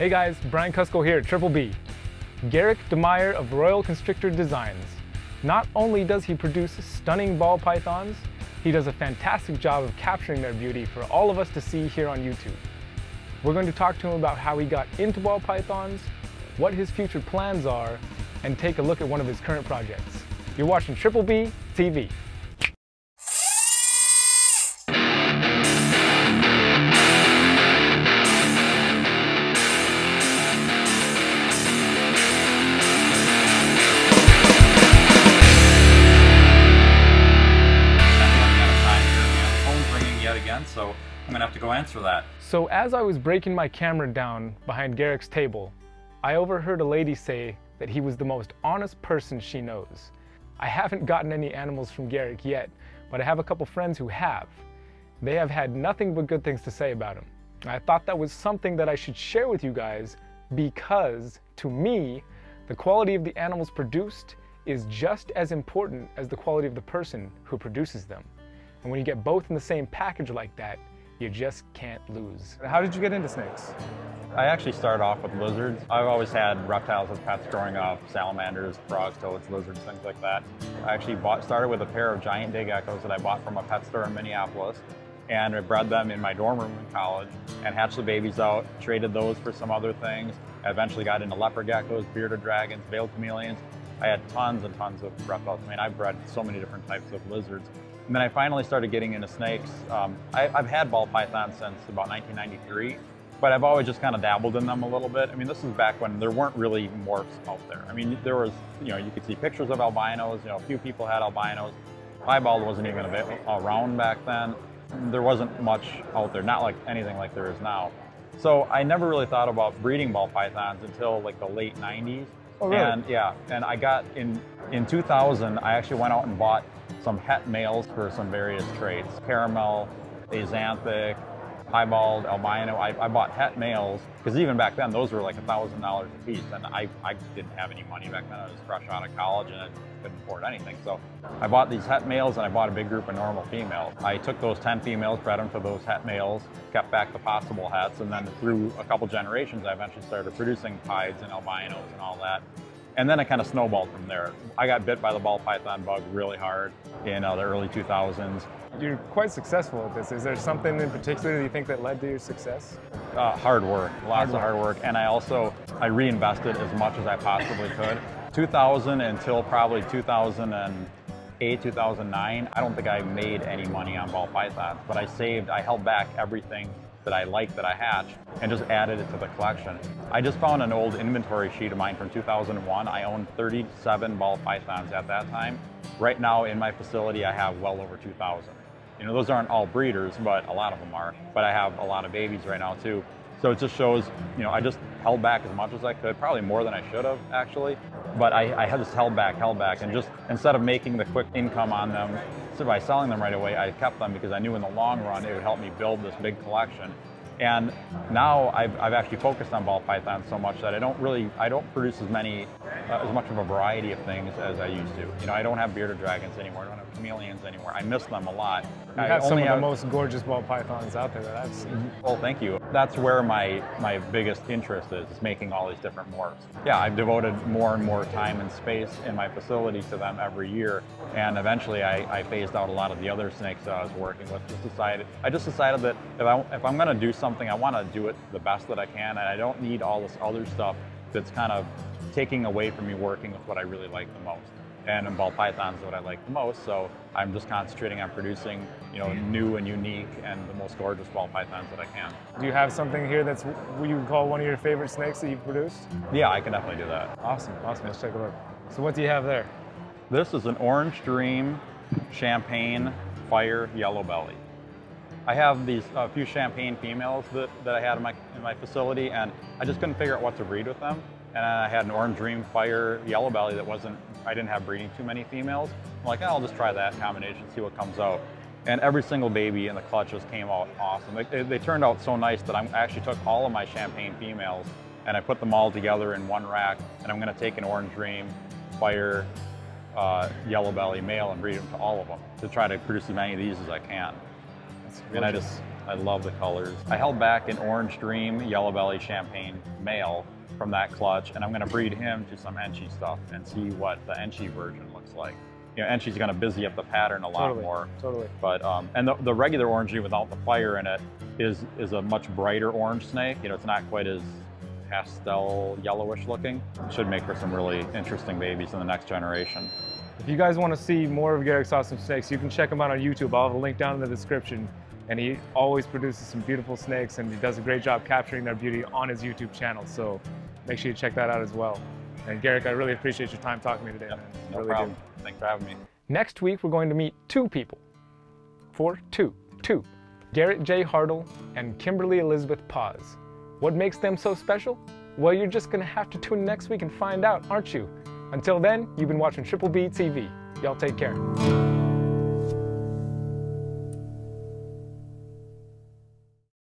Hey guys, Brian Kusko here, Triple B. Garrick DeMeyer of Royal Constrictor Designs. Not only does he produce stunning ball pythons, he does a fantastic job of capturing their beauty for all of us to see here on YouTube. We're going to talk to him about how he got into ball pythons, what his future plans are, and take a look at one of his current projects. You're watching Triple B TV. So I'm gonna have to go answer that. So as I was breaking my camera down behind Garrick's table, I overheard a lady say that he was the most honest person she knows. I haven't gotten any animals from Garrick yet, but I have a couple friends who have. They have had nothing but good things to say about him. I thought that was something that I should share with you guys because, to me, the quality of the animals produced is just as important as the quality of the person who produces them. And when you get both in the same package like that, you just can't lose. How did you get into snakes? I actually started off with lizards. I've always had reptiles as pets growing up, salamanders, frogs, toads, lizards, things like that. I actually started with a pair of giant day geckos that I bought from a pet store in Minneapolis, and I bred them in my dorm room in college and hatched the babies out, traded those for some other things. I eventually got into leopard geckos, bearded dragons, veiled chameleons. I had tons and tons of reptiles. I mean, I've bred so many different types of lizards. And then I finally started getting into snakes. I've had ball pythons since about 1993, but I've always just kind of dabbled in them a little bit. I mean, this is back when there weren't really morphs out there. I mean, there was, you could see pictures of albinos, a few people had albinos. Piebald wasn't even around back then. There wasn't much out there, not like anything like there is now. So I never really thought about breeding ball pythons until like the late 90s. Oh, really? And yeah, and I got in 2000, I actually went out and bought some het males for some various traits. Caramel, axanthic, piebald, albino. I bought het males, because even back then, those were like $1,000 a piece, and I didn't have any money back then. I was fresh out of college and I couldn't afford anything. So I bought these het males and I bought a big group of normal females. I took those 10 females, bred them to those het males, kept back the possible hets, and then through a couple generations, I eventually started producing pieds and albinos and all that. And then it kind of snowballed from there. I got bit by the ball python bug really hard in the early 2000s. You're quite successful at this. Is there something in particular that you think that led to your success? Hard work, lots of hard work. And I reinvested as much as I possibly could. 2000 until probably 2008, 2009, I don't think I made any money on ball pythons, but I held back everything that I liked that I hatched and just added it to the collection. I just found an old inventory sheet of mine from 2001. I owned 37 ball pythons at that time. Right now in my facility, I have well over 2,000. Those aren't all breeders, but a lot of them are. But I have a lot of babies right now too. So it just shows, I just held back as much as I could, probably more than I should have actually. But I had just held back, and just instead of making the quick income on them, so by selling them right away, I kept them because I knew in the long run it would help me build this big collection. And now I've actually focused on ball pythons so much that I don't produce as much of a variety of things as I used to. I don't have bearded dragons anymore. I don't have chameleons anymore. I miss them a lot. You have some of the most gorgeous ball pythons out there that I've seen. Well, thank you. That's where my biggest interest is making all these different morphs. Yeah, I've devoted more and more time and space in my facility to them every year. And eventually I phased out a lot of the other snakes that I was working with. I just decided that if I'm gonna do something, I want to do it the best that I can, and I don't need all this other stuff that's kind of taking away from me working with what I really like the most. And in ball pythons is what I like the most, so I'm just concentrating on producing, new and unique and the most gorgeous ball pythons that I can. Do you have something here that's what you would call one of your favorite snakes that you've produced? Yeah, I can definitely do that. Awesome. Let's take a look. So what do you have there? This is an Orange Dream Champagne Fire Yellow Belly. I have these few champagne females that I had in my facility, and I just couldn't figure out what to breed with them. And I had an Orange Dream Fire Yellow Belly I didn't have breeding too many females. I'm like, I'll just try that combination, see what comes out. And every single baby in the clutch just came out awesome. They turned out so nice that I actually took all of my champagne females and I put them all together in one rack, and I'm gonna take an Orange Dream Fire Yellow Belly male and breed them to all of them to try to produce as many of these as I can. And I love the colors. I held back an Orange Dream Yellow Belly Champagne male from that clutch, and I'm going to breed him to some Enchi stuff and see what the Enchi version looks like. You know, Enchi's going to busy up the pattern a lot more. Totally. But and the regular Orange Dream without the fire in it is a much brighter orange snake. You know, it's not quite as pastel yellowish looking. It should make for some really interesting babies in the next generation. If you guys want to see more of Garrick's awesome snakes, you can check him out on YouTube. I'll have a link down in the description. And he always produces some beautiful snakes, and he does a great job capturing their beauty on his YouTube channel. So make sure you check that out as well. And Garrick, I really appreciate your time talking to me today, man. No problem. Thanks for having me. Next week, we're going to meet two people. Two. Garrett J. Hartle and Kimberly Elizabeth Paz. What makes them so special? Well, you're just gonna have to tune in next week and find out, aren't you? Until then, you've been watching Triple B TV. Y'all take care.